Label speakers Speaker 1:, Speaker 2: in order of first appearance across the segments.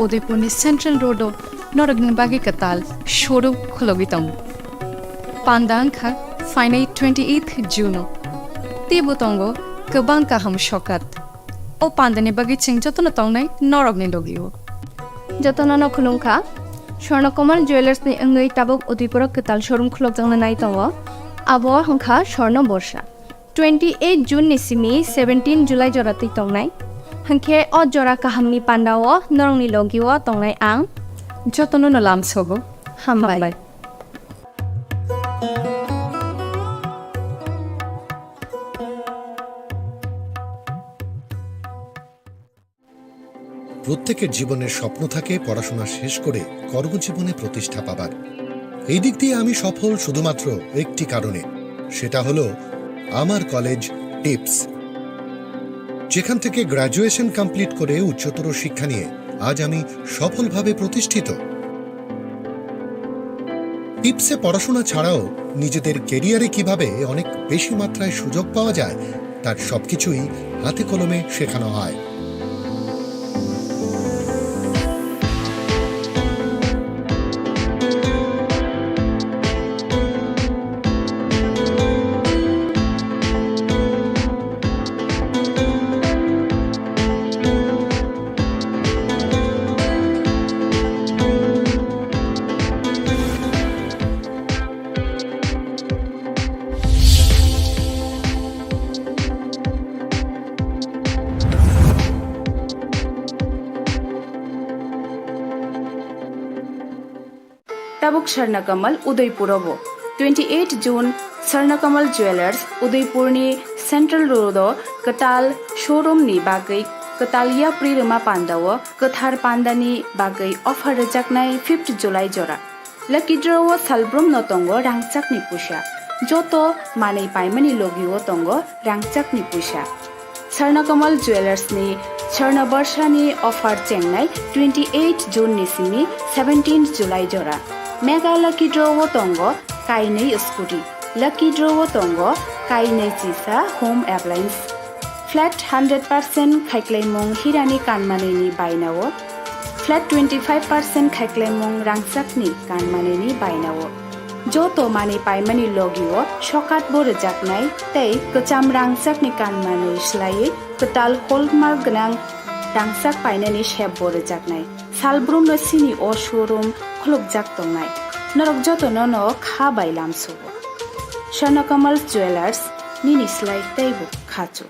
Speaker 1: Udaipurni Central Road Noragning Bagi Katal Showroom Khologitam Pandangkha Finai 28th June Tibutongo Kabang Kaham Shokat O Pandani Bagi Ching Jotona Tongnai Noragning Dogio
Speaker 2: Jotona Khulungkha Swarnakomal Jewelers ni Ngai Tabok Udaipur Katal Showroom Kholokjang nai tongo Abo hongkha Swarna Borsha 28 June ni simi 17 July jorati tongnai Hangke o jora kahamni pandao norongni logiwo tongnai ang
Speaker 1: Jotono no lamsogo
Speaker 2: hambai
Speaker 3: প্রত্যেকের জীবনের স্বপ্ন থাকে পড়াশোনা শেষ করে কর্মজীবনে প্রতিষ্ঠা পাবার। এই দিক দিয়ে আমি সফল শুধুমাত্র একটি কারণে, সেটা হলো আমার কলেজ টিপস, যেখান থেকে গ্র্যাজুয়েশন কমপ্লিট করে উচ্চতর শিক্ষা নিয়ে আজ আমি সফলভাবে প্রতিষ্ঠিত। টিপসে পড়াশোনা ছাড়াও নিজেদের কেরিয়ারে কিভাবে অনেক বেশি মাত্রায় সুযোগ পাওয়া যায় তার সবকিছুই হাতে কলমে শেখানো হয়।
Speaker 4: Tabuk Swarnakamal Udaipurabo 28 June Swarnakamal Jewelers Udaipurni Central Road Katal Showroom ni bagai Katalia Prirama Pandawo Kathar Pandani bagai offer rejaknai 5th July jora Lucky draw Salbrum no tongo rangchak ni pusha Joto manei paimani logiwo tongo rangchak ni pusha Swarnakamal Jewelers ni Swarna Barsha ni offer chengnai 28 June ni simi 17 July jora Mega Lucky Draw Tongo Kainei Scooty Lucky Draw Tongo Kainei Chisa Home Appliance Flat 100% Khaiklemong Hirani Kanmaneni Bainawo Flat 25% Khaiklemong Rangsakni Kanmaneni Bainawo Joto Mani Paimani Logiwo Shokat Borejaknai Tei Kacham Rangsakni Kanmanei Shlai Katal Hallmark Gnang Rangsak Painani Shep Borejaknai Salbrum no sini o showroom Kholokjak tongnai norok joto no kha bailam subo Swarnakamal Jewelers nini slai teibo khachu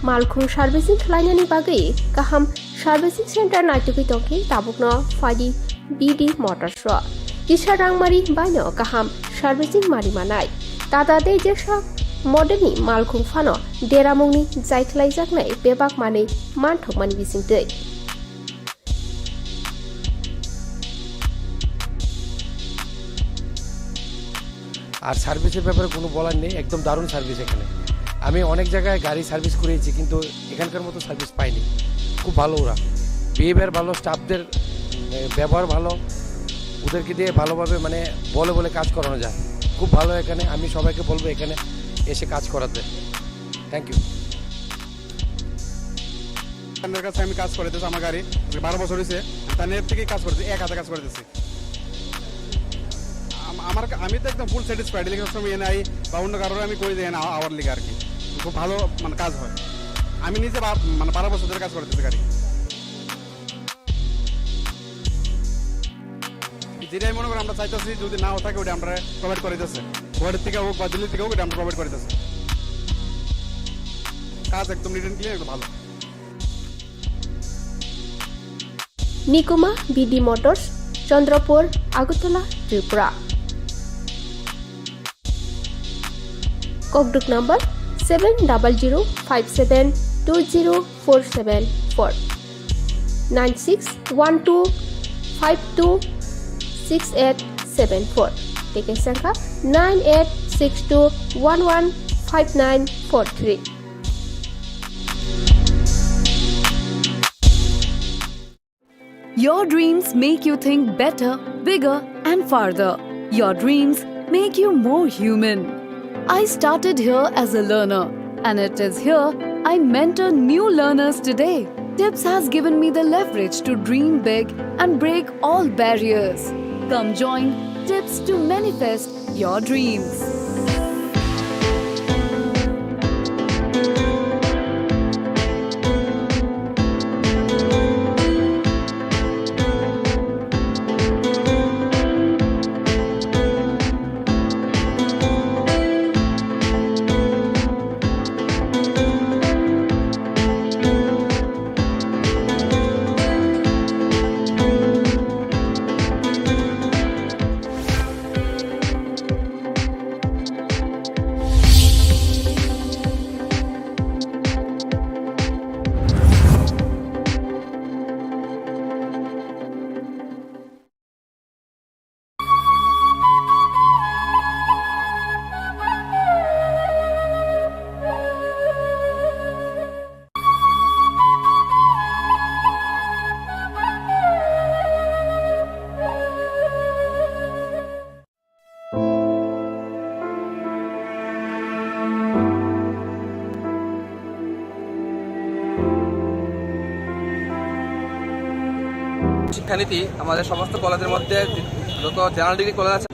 Speaker 2: Malkhung Servicing Khlainani bagai kaham Servicing Center naituki tongki tabukno fadi BD Motors ro Kisha Rangmari Baino kaham Servicing Mari Manai Tata de Jesha Moderni Malkhung Fano Deramongni Jaiklai Jaknai Bebak Mani Manthok Mani Bising Dei
Speaker 5: আর সার্ভিসের ব্যাপারে কোনো বলার নেই, একদম দারুণ service এখানে। আমি অনেক জায়গায় গাড়ি সার্ভিস করেছি কিন্তু এখানকার মতো সার্ভিস পাইনি। খুব ভালো ওরা, বিহেভিয়ার ভালো, স্টাফদের ব্যবহার ভালো, ওদেরকে দিয়ে ভালোভাবে মানে বলে কাজ করানো যায়। খুব ভালো এখানে, আমি সবাইকে বলবো এখানে এসে কাজ করাতে। Thank you.
Speaker 6: আপনার কাছে আমি কাজ করতেছি, আমার গাড়ি 12 বছর হয়েছে, তার নেট থেকে কাজ করতেছি, এক হাতে কাজ করতেছি। আমি তো একদম ফুল স্যাটিসফাইড, লিখে সময় এনআই বা অন্য কারোর আমি করে দিই না আওয়ার লিগে আর কি, খুব ভালো মানে কাজ হয়। আমি নিজে মানে 12 বছর ধরে কাজ করতেছি গাড়ি। যেটাই মনে করি আমরা চাইতেছি যদি নাও থাকে ওটা আমরা প্রোভাইড করে দিতেছে, ঘরের থেকে হোক বা দিল্লি থেকে হোক ওটা আমরা প্রোভাইড করে দিতেছে। কাজ একদম নিট এন্ড ক্লিন, একদম ভালো।
Speaker 2: Nikuma BD Motors Chandrapur Agutala Tripura Kokduk number 7005720474 9612526874 Ticket Sanka 9862115943
Speaker 1: Your dreams make you think better, bigger, and farther.
Speaker 7: Your dreams make you more human. I started here as a learner, and it is here I mentor new learners today. Tips has given me the leverage to dream big and break all barriers. Come join Tips to manifest your dreams.
Speaker 8: শিক্ষানীতি আমাদের সমস্ত কলেজের মধ্যে যত general degree college আছে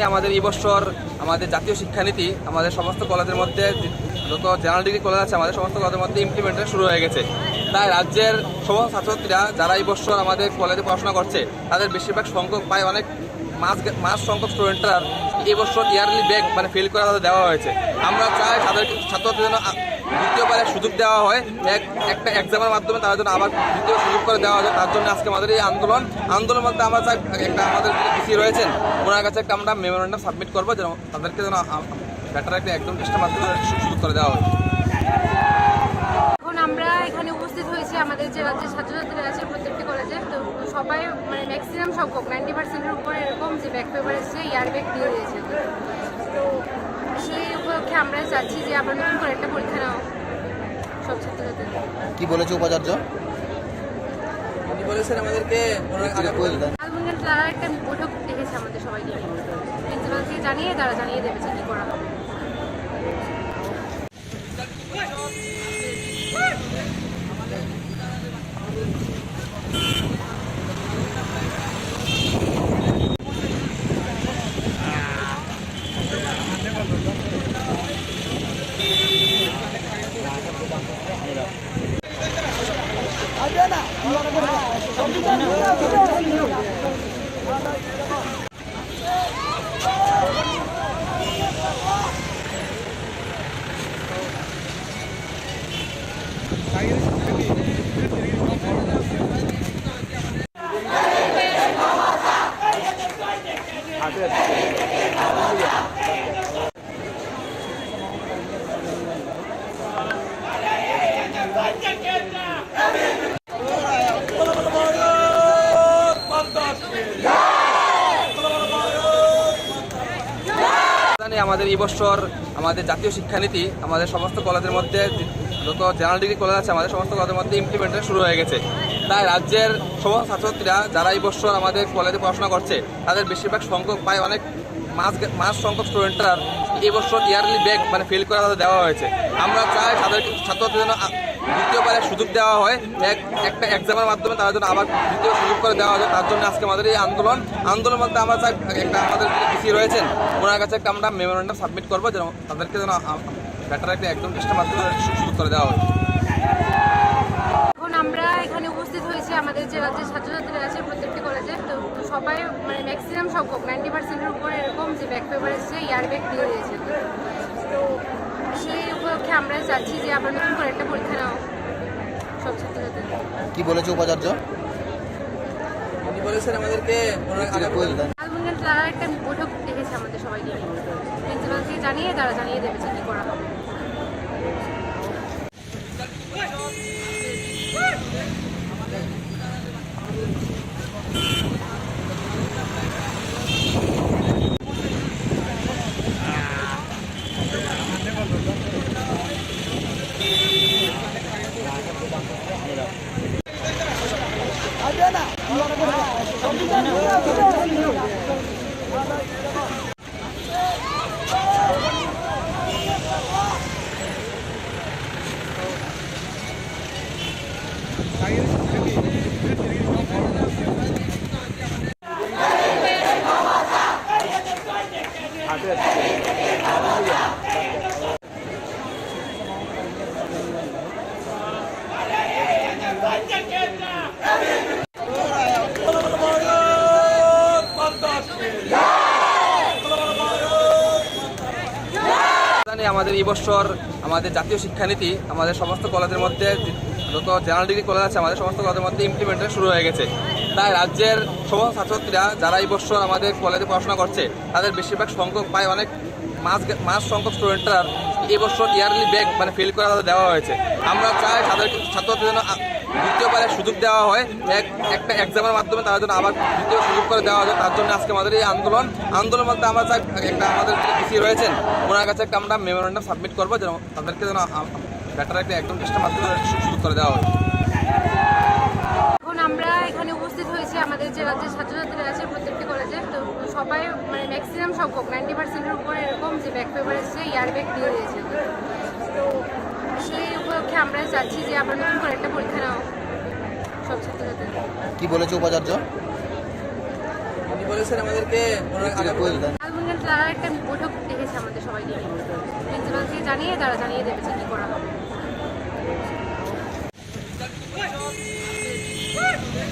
Speaker 8: আমাদের এই বছর আমাদের জাতীয় শিক্ষানীতি আমাদের সমস্ত কলেজের মধ্যে যত জেনারেল ডিগ্রি কলেজ আছে আমাদের সমস্ত কলেজের মধ্যে ইমপ্লিমেন্টেশন শুরু হয়ে গেছে। তাই রাজ্যের সমস্ত ছাত্রছাত্রীরা যারা এই বছর আমাদের কলেজে পড়াশোনা করছে তাদের বেশিরভাগ সংখ্যক প্রায় অনেক মাস সংখ্যক স্টুডেন্টরা এই বছর ইয়ারলি ব্যাক ফেল করা তাদের দেওয়া হয়েছে। আমরা চাই তাদের ছাত্রছাত্রীর জন্য দ্বিতীয়বারের সুযোগ দেওয়া হয়, একটা এক্সামের মাধ্যমে তাদের জন্য আবার দ্বিতীয় সুযোগ করে দেওয়া হয়। তার জন্য আজকে আমাদের এই আন্দোলন মধ্যে আমরা চাই একটা আমাদের ডিসি রয়েছেন ওনার কাছে একটা আমরা মেমোরেন্ডাম সাবমিট করবো যেন তাদেরকে যেন ব্যাটার একটা একদম টেস্টের মাধ্যমে সুযোগ করে দেওয়া হয়।
Speaker 9: এখন আমরা এখানে উপস্থিত হয়েছি আমাদের যে রাজ্যের ছাত্রছাত্রীরা আছে প্রত্যেকটি কলেজে, তো সবাই ম্যাক্সিমাম সংখ্যক 90%-এর উপরে এরকম যে ব্যাক পেপার এসছে ইয়ার ব্যাক দিয়ে দিয়েছে। তো সেই উপলক্ষে আমরা চাচ্ছি যে আবার নতুন করে একটা পরীক্ষা নেওয়া সব ছাত্রছাত্রীদের।
Speaker 10: কি বলেছে উপাচার্য?
Speaker 8: উনি বলেছেন আমাদেরকে
Speaker 9: তারা একটা বৈঠক দেখেছে আমাদের সবাইকে, প্রিন্সিপালকে জানিয়ে তারা জানিয়ে দেবে যে কী করা হবে।
Speaker 8: আমাদের এই বছর আমাদের জাতীয় শিক্ষানীতি আমাদের সমস্ত কলেজের মধ্যে যত জেনারেল ডিগ্রি কলেজ আছে আমাদের সমস্ত কলেজের মধ্যে ইমপ্লিমেন্টেশন শুরু হয়ে গেছে। তাই রাজ্যের সমস্ত ছাত্রছাত্রীরা যারা এই বছর আমাদের কলেজে পড়াশোনা করছে তাদের বেশিরভাগ সংখ্যক প্রায় অনেক মাস সংখ্যক স্টুডেন্টরা এই বছর ইয়ারলি ব্যাক ফেল করা তাদের দেওয়া হয়েছে। আমরা চাই তাদের ছাত্রছাত্রীর জন্য দ্বিতীয়বারের সুযোগ দেওয়া হয়, একটা এক্সামের মাধ্যমে তাদের জন্য আবার দ্বিতীয় সুযোগ করে দেওয়া হয়। তার জন্য আজকে আমাদের এই আন্দোলন মধ্যে আমরা চাই একটা আমাদের ডিসি রয়েছেন ওনার কাছে একটা আমরা মেমোরেন্ডাম সাবমিট করবো যেন তাদেরকে যেন ব্যাটার একটা একদম টেস্টের মাধ্যমে সুযোগ করে দেওয়া হয়।
Speaker 9: এখন আমরা এখানে উপস্থিত হয়েছি আমাদের যে রাজ্যের ছাত্রছাত্রীরা আছে প্রত্যেকটি কলেজে, তো সবাই মানে ম্যাক্সিমাম সংখ্যক 90%-এর উপরে এরকম যে ব্যাক পেপার এসেছে ইয়ার ব্যাক দিয়ে দিয়েছে। তো সেই উপলক্ষে আমরা চাচ্ছি যে আবার নতুন করে একটা পরীক্ষা নাও সব ছাত্রছাত্রীদের।
Speaker 10: কি বলেছে উপাচার্য?
Speaker 8: উনি বলেছেন আমাদেরকে
Speaker 9: আলমুনিয়াম তারা একটা বৈঠক ডেকেছে আমাদের সবাইকে, প্রিন্সিপালকে জানিয়ে তারা জানিয়ে দেবে যে কী করা হবে।
Speaker 8: আমাদের এই বছর আমাদের জাতীয় শিক্ষানীতি আমাদের সমস্ত কলেজের মধ্যে যত জেনারেল ডিগ্রি কলেজ আছে আমাদের সমস্ত কলেজের মধ্যে ইমপ্লিমেন্টেশন শুরু হয়ে গেছে। তাই রাজ্যের সমস্ত ছাত্রছাত্রীরা যারা এই বছর আমাদের কলেজে পড়াশোনা করছে তাদের বেশিরভাগ সংখ্যক প্রায় অনেক মাস সংখ্যক স্টুডেন্টরা এই বছর ইয়ারলি ব্যাক মানে ফেল করে তাদের দেওয়া হয়েছে। আমরা চাই ছাত্রছাত্রীদের জন্য দ্বিতীয়বারের সুযোগ দেওয়া হয়, একটা এক্সামের মাধ্যমে তাদের জন্য আবার দ্বিতীয় সুযোগ করে দেওয়া হয়। তার জন্য আজকে আমাদের এই আন্দোলন বলতে আমরা চাই একটা আমাদের পিসি রয়েছেন ওনার কাছে একটা আমরা মেমোরেন্ডাম সাবমিট করবো যেন তাদেরকে যেন ব্যাটার একটা একদম টেস্টের মাধ্যমে সুযোগ করে দেওয়া হয়।
Speaker 9: এখন আমরা এখানে উপস্থিত হয়েছি আমাদের যে রাজ্যের ছাত্রছাত্রীরা আছে প্রত্যেকটি কলেজে, তো সবাই মানে ম্যাক্সিমাম সংখ্যক 90%-এর উপরে এরকম যে ব্যাক পেপার এসেছে ইয়ার ব্যাক দিয়ে দিয়েছে। তো সেই উপলক্ষে আমরা চাচ্ছি যে আবার নতুন করে একটা পরীক্ষা নাও সব ছাত্রছাত্রীদের।
Speaker 10: কি বলেছে উপাচার্য?
Speaker 8: উনি বলেছেন আমাদেরকে
Speaker 9: আলমুনিয়াম তারা একটা বৈঠক ডেকেছে আমাদের সবাইকে, প্রিন্সিপালকে জানিয়ে তারা জানিয়ে দেবে যে কী করা হবে।